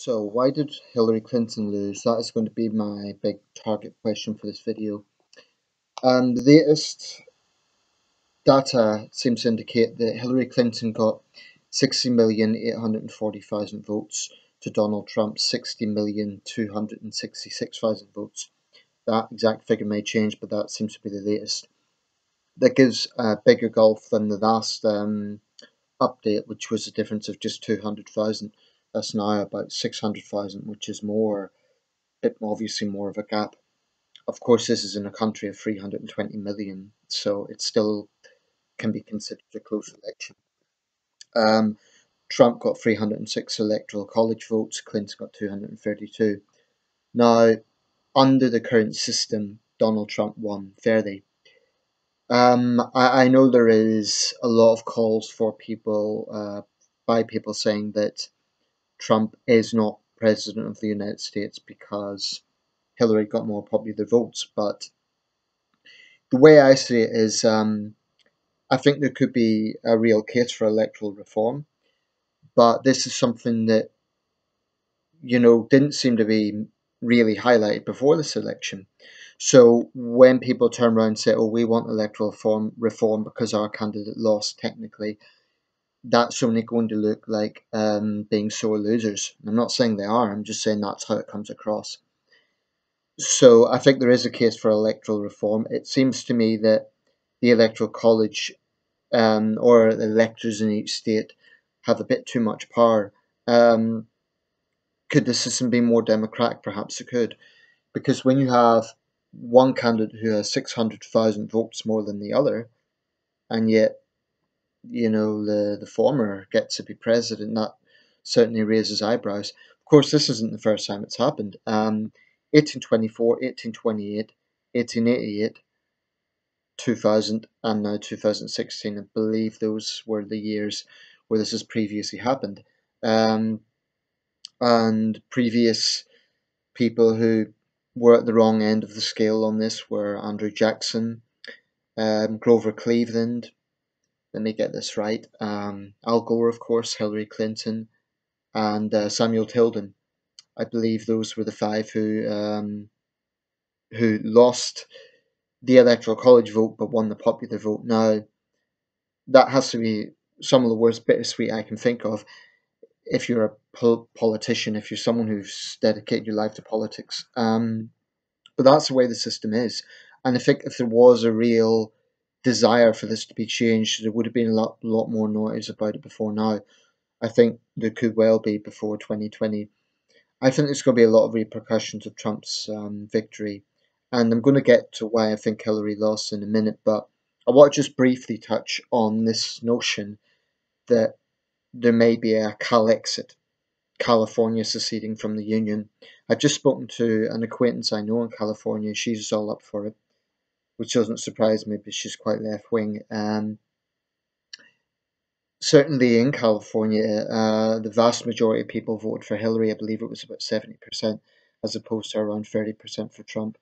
So why did Hillary Clinton lose? That is going to be my big target question for this video. The latest data seems to indicate that Hillary Clinton got 60,840,000 votes to Donald Trump's 60,266,000 votes. That exact figure may change, but that seems to be the latest. That gives a bigger gulf than the last update, which was a difference of just 200,000. That's now about 600,000, which is obviously more of a gap. Of course, this is in a country of 320 million, so it still can be considered a close election. Um, Trump got 306 electoral college votes, Clinton got 232. Now, under the current system, Donald Trump won fairly. I know there is a lot of calls for by people saying that Trump is not president of the United States because Hillary got more popular votes, but the way I see it is I think there could be a real case for electoral reform, but this is something that, didn't seem to be really highlighted before this election. So when people turn around and say, oh, we want electoral reform because our candidate lost technically, that's only going to look like being sore losers. I'm not saying they are, I'm just saying that's how it comes across. So I think there is a case for electoral reform. It seems to me that the Electoral College or the electors in each state have a bit too much power. Could the system be more democratic? Perhaps it could, because when you have one candidate who has 600,000 votes more than the other, and yet the former gets to be president, that certainly raises eyebrows. Of course, this isn't the first time it's happened. 1824, 1828, 1888. 2000 and now 2016. I believe those were the years where this has previously happened. Um, and previous people who were at the wrong end of the scale on this were Andrew Jackson, Grover Cleveland, let me get this right, Al Gore, of course, Hillary Clinton, and Samuel Tilden. I believe those were the five who lost the electoral college vote but won the popular vote. Now, that has to be some of the worst bittersweet I can think of. If you're a politician, if you're someone who's dedicated your life to politics, but that's the way the system is. And I think if there was a real desire for this to be changed, there would have been a lot more noise about it before now. I think there could well be before 2020. I think there's going to be a lot of repercussions of Trump's victory, and I'm going to get to why I think Hillary lost in a minute, but I want to just briefly touch on this notion that there may be a Calexit, California seceding from the Union. I've just spoken to an acquaintance I know in California. She's all up for it, which doesn't surprise me because she's quite left wing. Certainly in California, the vast majority of people voted for Hillary. I believe it was about 70%, as opposed to around 30% for Trump,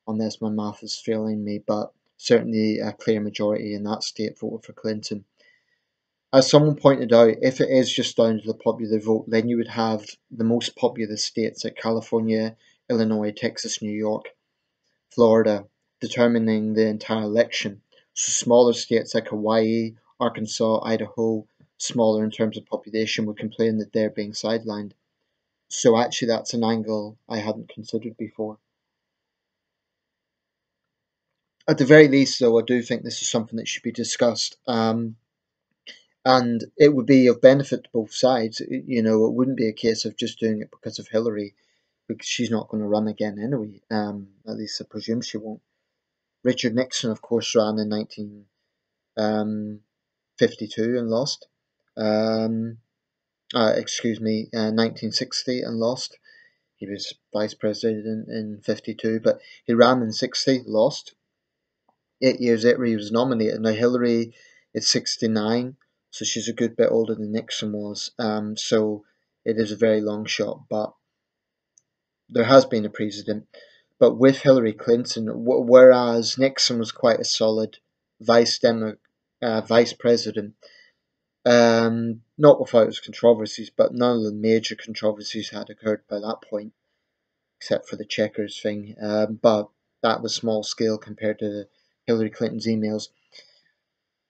unless my math is failing me. But certainly a clear majority in that state voted for Clinton. As someone pointed out, if it is just down to the popular vote, then you would have the most populous states like California, Illinois, Texas, New York, Florida determining the entire election. So smaller states like Hawaii, Arkansas, Idaho, smaller in terms of population, would complain that they're being sidelined. So actually that's an angle I hadn't considered before. At the very least, though, I do think this is something that should be discussed. And it would be of benefit to both sides. It wouldn't be a case of just doing it because of Hillary, because she's not going to run again anyway. At least I presume she won't. Richard Nixon, of course, ran in 1952 and lost. 1960 and lost. He was vice president in 52, but he ran in 60, lost. 8 years later, he was nominated. Now, Hillary is 69, so she's a good bit older than Nixon was. So it is a very long shot, but there has been a precedent. But with Hillary Clinton, whereas Nixon was quite a solid vice president, Not without its controversies, but none of the major controversies had occurred by that point, except for the checkers thing. But that was small scale compared to Hillary Clinton's emails.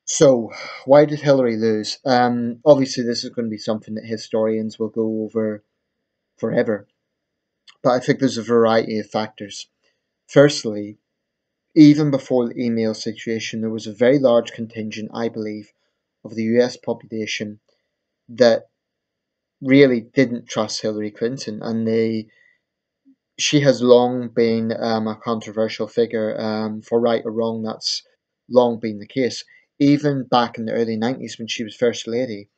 So, why did Hillary lose? Obviously, this is going to be something that historians will go over forever, but I think there's a variety of factors. Firstly, even before the email situation, there was a very large contingent, I believe, of the US population that really didn't trust Hillary Clinton, and she has long been a controversial figure. For right or wrong, that's long been the case. Even back in the early 90s when she was First Lady,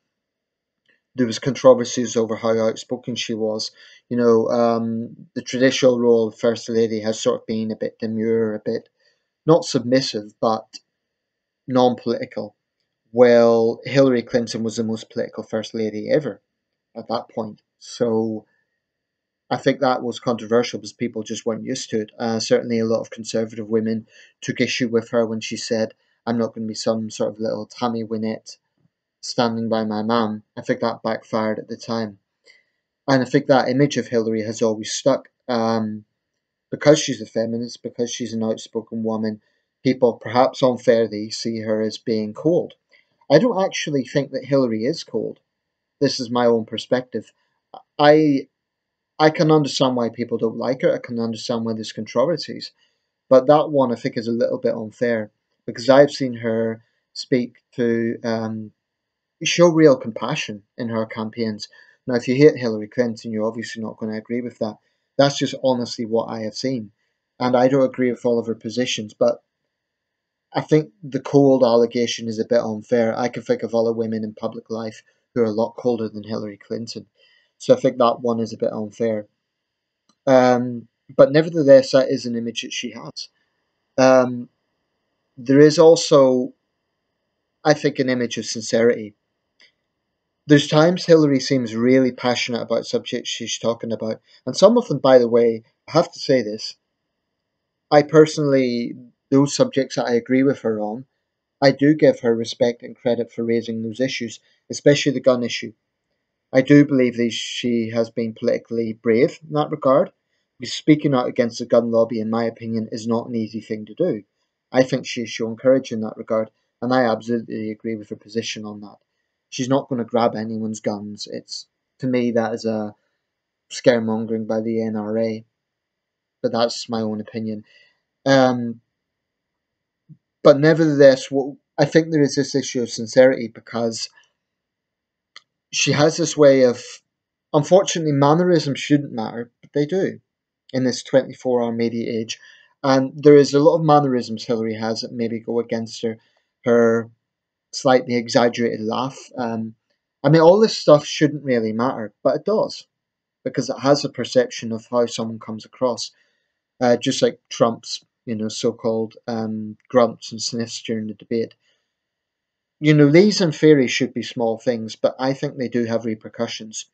there was controversies over how outspoken she was. The traditional role of First Lady has sort of been a bit demure, a bit not submissive, but non-political. Well, Hillary Clinton was the most political First Lady ever at that point. So I think that was controversial because people just weren't used to it. Certainly, a lot of conservative women took issue with her when she said, "I'm not going to be some sort of little Tammy Wynette standing by my man." I think that backfired at the time. And I think that image of Hillary has always stuck. Because she's a feminist, because she's an outspoken woman, people perhaps unfairly see her as being cold. I don't actually think that Hillary is cold. This is my own perspective. I I can understand why people don't like her. I can understand why there's controversies. But that one I think is a little bit unfair because I've seen her speak to show real compassion in her campaigns. Now, if you hate Hillary Clinton, you're obviously not going to agree with that. That's just honestly what I have seen. And I don't agree with all of her positions, but I think the cold allegation is a bit unfair. I can think of other women in public life who are a lot colder than Hillary Clinton. So I think that one is a bit unfair. But nevertheless, that is an image that she has. Um, there is also, I think, an image of sincerity. There's times Hillary seems really passionate about subjects she's talking about, and some of them, by the way, I have to say this. I personally, those subjects that I agree with her on, I do give her respect and credit for raising those issues, especially the gun issue. I do believe that she has been politically brave in that regard. Because speaking out against the gun lobby, in my opinion, is not an easy thing to do. I think she's shown courage in that regard, and I absolutely agree with her position on that. She's not going to grab anyone's guns. It's to me that is a scaremongering by the NRA, but that's my own opinion. Um, but nevertheless, I think there is this issue of sincerity because she has this way of, unfortunately, mannerisms shouldn't matter, but they do in this 24-hour media age. And there is a lot of mannerisms Hillary has that maybe go against her. Her slightly exaggerated laugh. I mean, all this stuff shouldn't really matter, but it does because it has a perception of how someone comes across. Just like Trump's, so-called grunts and sniffs during the debate. These in theory should be small things, but I think they do have repercussions.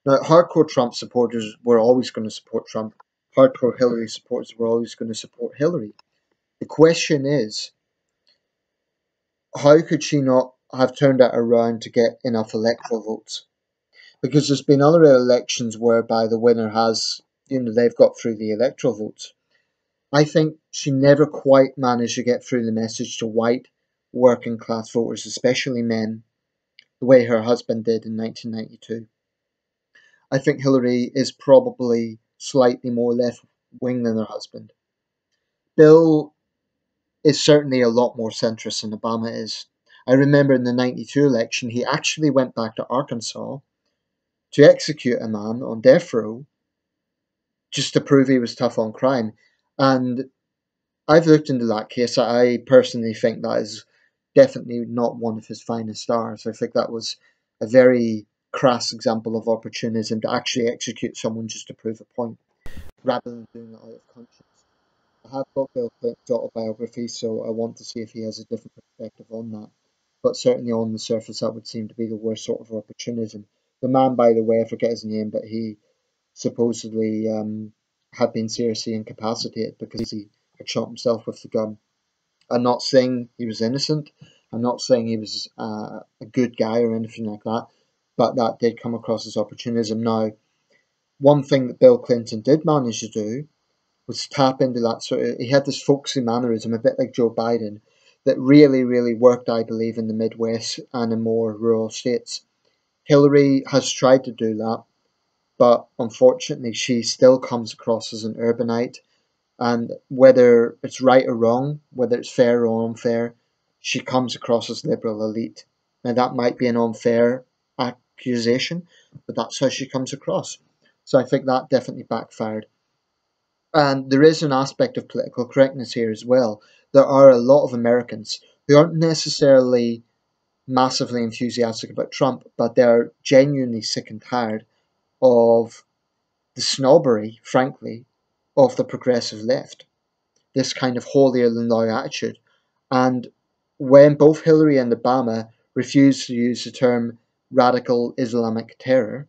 Now, hardcore Trump supporters were always going to support Trump. Hardcore Hillary supporters were always going to support Hillary. The question is, how could she not have turned that around to get enough electoral votes? Because there's been other elections whereby the winner has, they've got through the electoral votes. I think she never quite managed to get through the message to white working class voters, especially men, the way her husband did in 1992. I think Hillary is probably slightly more left wing than her husband. Bill is certainly a lot more centrist than Obama is. I remember in the 92 election, he actually went back to Arkansas to execute a man on death row just to prove he was tough on crime. And I've looked into that case. I personally think that is definitely not one of his finest stars. I think that was a very crass example of opportunism to actually execute someone just to prove a point, rather than doing it out of conscience. I have got Bill Clinton's autobiography, so I want to see if he has a different perspective on that. But certainly on the surface, that would seem to be the worst sort of opportunism. The man, by the way, I forget his name, but he supposedly had been seriously incapacitated because he had shot himself with the gun. I'm not saying he was innocent, I'm not saying he was a good guy or anything like that, but that did come across as opportunism. Now, one thing that Bill Clinton did manage to do was tap into that sort of, he had this folksy mannerism, a bit like Joe Biden, that really, really worked, I believe, in the Midwest and in more rural states. Hillary has tried to do that, but unfortunately, she still comes across as an urbanite. And whether it's right or wrong, whether it's fair or unfair, she comes across as liberal elite. Now, that might be an unfair accusation, but that's how she comes across. So I think that definitely backfired. And there is an aspect of political correctness here as well. There are a lot of Americans who aren't necessarily massively enthusiastic about Trump, but they're genuinely sick and tired of the snobbery, frankly, of the progressive left. This kind of holier than thou attitude. And when both Hillary and Obama refused to use the term radical Islamic terror,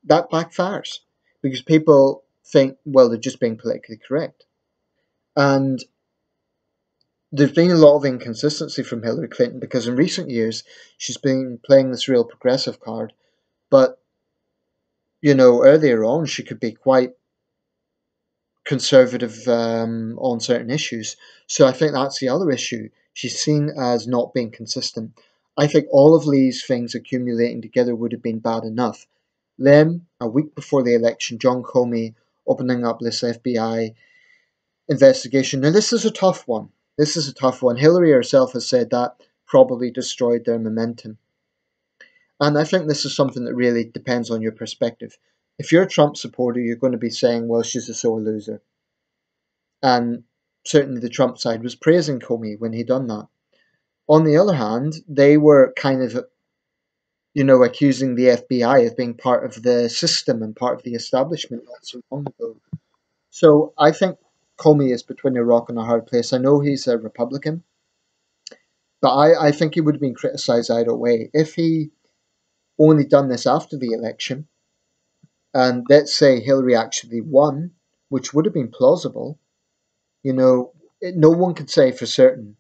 that backfires because people think, well, they're just being politically correct. And there's been a lot of inconsistency from Hillary Clinton because in recent years she's been playing this real progressive card, but earlier on she could be quite conservative on certain issues. So I think that's the other issue. She's seen as not being consistent. I think all of these things accumulating together would have been bad enough. Then, a week before the election, John Comey opening up this FBI investigation. Now, this is a tough one. This is a tough one. Hillary herself has said that probably destroyed their momentum. And I think this is something that really depends on your perspective. If you're a Trump supporter, you're going to be saying, well, she's a sore loser. And certainly the Trump side was praising Comey when he done that. On the other hand, they were kind of, accusing the FBI of being part of the system and part of the establishment not so long ago. So I think Comey is between a rock and a hard place. I know he's a Republican, but I think he would have been criticised either way. If he only done this after the election, and let's say Hillary actually won, which would have been plausible, no one could say for certain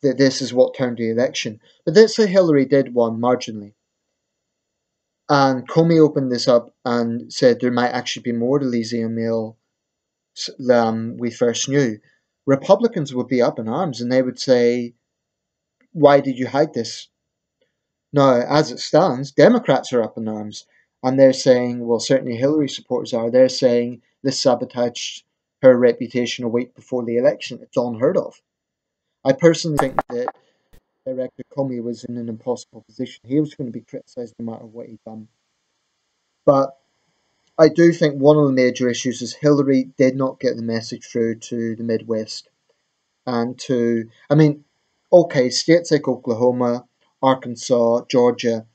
that this is what turned the election. But let's say Hillary did win marginally, and Comey opened this up and said there might actually be more to Lizzie O'Neill than we first knew. Republicans would be up in arms and they would say, why did you hide this? Now, as it stands, Democrats are up in arms and they're saying, well, certainly Hillary supporters are, they're saying this sabotaged her reputation a week before the election. It's unheard of. I personally think that Director Comey was in an impossible position. He was going to be criticised no matter what he'd done. But I do think one of the major issues is Hillary did not get the message through to the Midwest and okay, states like Oklahoma, Arkansas, Georgia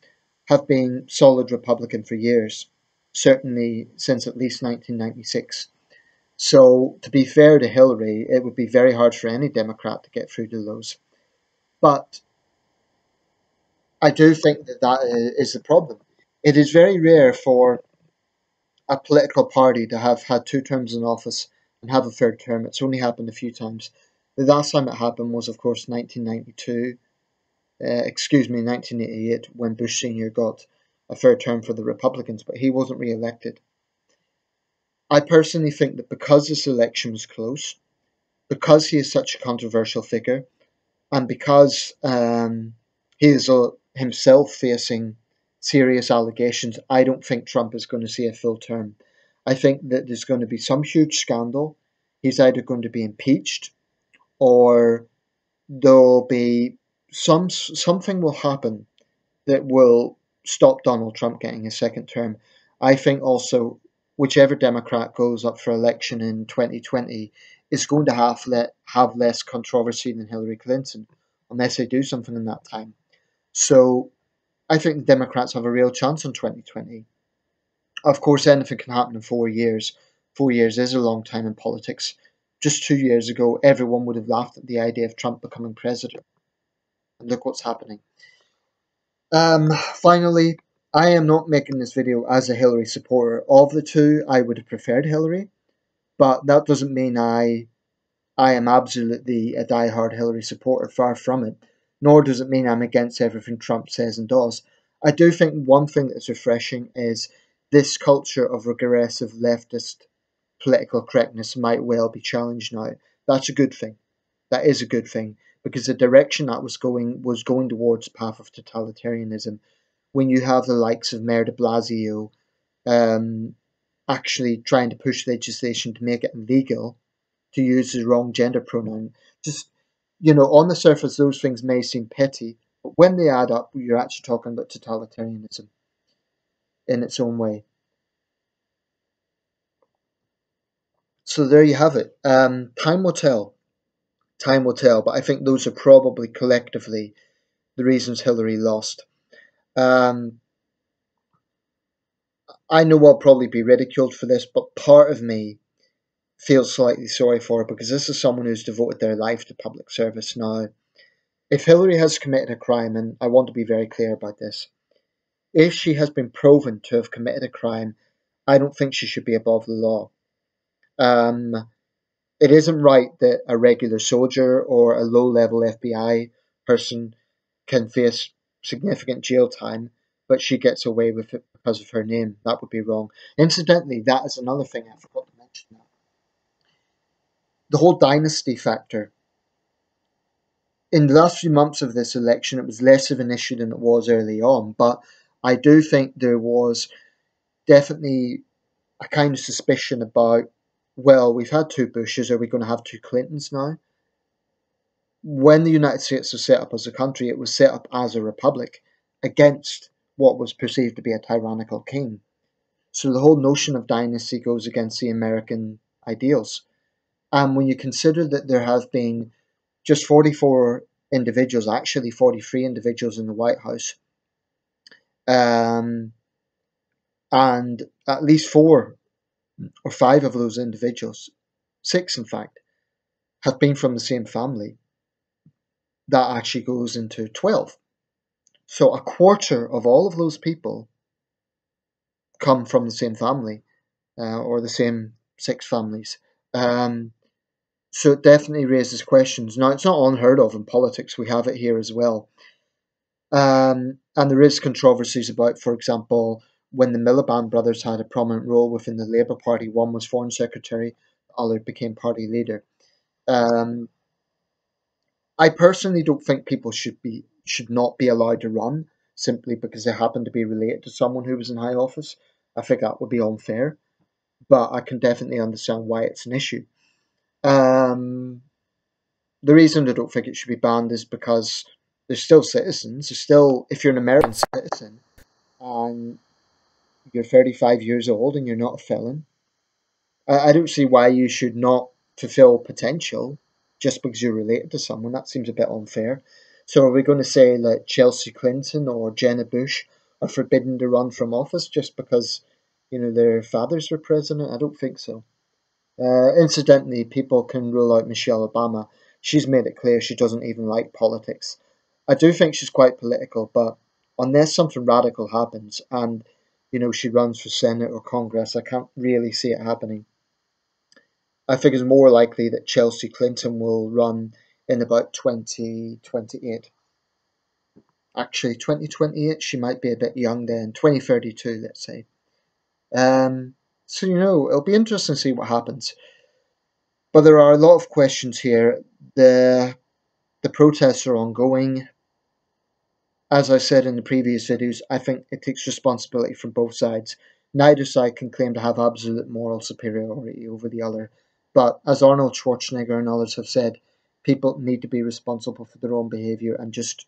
have been solid Republican for years, certainly since at least 1996. So, to be fair to Hillary, it would be very hard for any Democrat to get through to those. But I do think that that is the problem. It is very rare for a political party to have had two terms in office and have a third term. It's only happened a few times. The last time it happened was, of course, 1992, 1988, when Bush Sr. got a third term for the Republicans, but he wasn't re-elected. I personally think that because this election was close, because he is such a controversial figure, and because he is himself facing serious allegations, I don't think Trump is going to see a full term. I think that there's going to be some huge scandal. He's either going to be impeached or there'll be something will happen that will stop Donald Trump getting a second term. I think also whichever Democrat goes up for election in 2020 is going to have less controversy than Hillary Clinton, unless they do something in that time. So I think the Democrats have a real chance in 2020. Of course, anything can happen in 4 years. 4 years is a long time in politics. Just 2 years ago, everyone would have laughed at the idea of Trump becoming president. And look what's happening. Finally, I am not making this video as a Hillary supporter. Of the two, I would have preferred Hillary, but that doesn't mean I I am absolutely a die-hard Hillary supporter, far from it. Nor does it mean I'm against everything Trump says and does. I do think one thing that's refreshing is this culture of regressive leftist political correctness might well be challenged now. That's a good thing. That is a good thing, because the direction that was going towards the path of totalitarianism. When you have the likes of Mayor de Blasio um, actually trying to push legislation to make it illegal to use the wrong gender pronoun. Just, on the surface, those things may seem petty, but when they add up, you're actually talking about totalitarianism in its own way. So there you have it. Time will tell. Time will tell, but I think those are probably collectively the reasons Hillary lost. Um, I know I'll probably be ridiculed for this, but part of me feels slightly sorry for her because this is someone who's devoted their life to public service now. If Hillary has committed a crime, and I want to be very clear about this, if she has been proven to have committed a crime, I don't think she should be above the law. Um, it isn't right that a regular soldier or a low level FBI person can face significant jail time, but she gets away with it because of her name. That would be wrong. Incidentally, that is another thing I forgot to mention. The whole dynasty factor. In the last few months of this election, it was less of an issue than it was early on, but I do think there was definitely a kind of suspicion about, well, we've had two Bushes, are we going to have two Clintons now? When the United States was set up as a country, it was set up as a republic against what was perceived to be a tyrannical king. So the whole notion of dynasty goes against the American ideals. And when you consider that there have been just 44 individuals, actually 43 individuals in the White House, um, and at least 4 or 5 of those individuals, 6 in fact, have been from the same family, that actually goes into 12. So a quarter of all of those people come from the same family, or the same 6 families. Um, so it definitely raises questions. Now, it's not unheard of in politics. We have it here as well. And there is controversies about, for example, when the Miliband brothers had a prominent role within the Labour Party. One was Foreign Secretary, the other became party leader. Um, I personally don't think people should not be allowed to run simply because they happen to be related to someone who was in high office. I think that would be unfair, but I can definitely understand why it's an issue. Um, the reason I don't think it should be banned is because they're still citizens. They're still, if you're an American citizen and you're 35 years old and you're not a felon, I don't see why you should not fulfill potential just because you're related to someone. That seems a bit unfair. So are we going to say that Chelsea Clinton or Jenna Bush are forbidden to run from office just because their fathers were president? I don't think so. Incidentally, people can rule out Michelle Obama. She's made it clear she doesn't even like politics. I do think she's quite political, but unless something radical happens and she runs for Senate or Congress, I can't really see it happening. I think it's more likely that Chelsea Clinton will run in about 2028. Actually, 2028, she might be a bit young then. 2032, let's say. So, it'll be interesting to see what happens. But there are a lot of questions here. The protests are ongoing. As I said in the previous videos, I think it takes responsibility from both sides. Neither side can claim to have absolute moral superiority over the other. But as Arnold Schwarzenegger and others have said, people need to be responsible for their own behaviour and just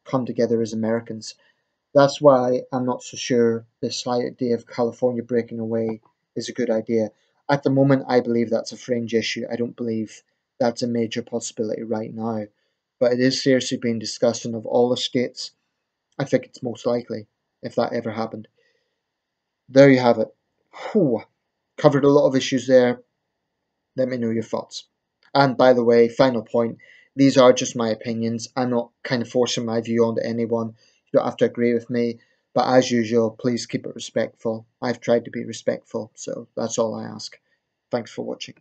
come together as Americans. That's why I'm not so sure the slight idea of California breaking away is a good idea. At the moment, I believe that's a fringe issue. I don't believe that's a major possibility right now. But it is seriously being discussed, and of all the states, I think it's most likely if that ever happened. There you have it. Whew. Covered a lot of issues there. Let me know your thoughts. And by the way, final point, these are just my opinions. I'm not kind of forcing my view onto anyone. You don't have to agree with me. But as usual, please keep it respectful. I've tried to be respectful, so that's all I ask. Thanks for watching.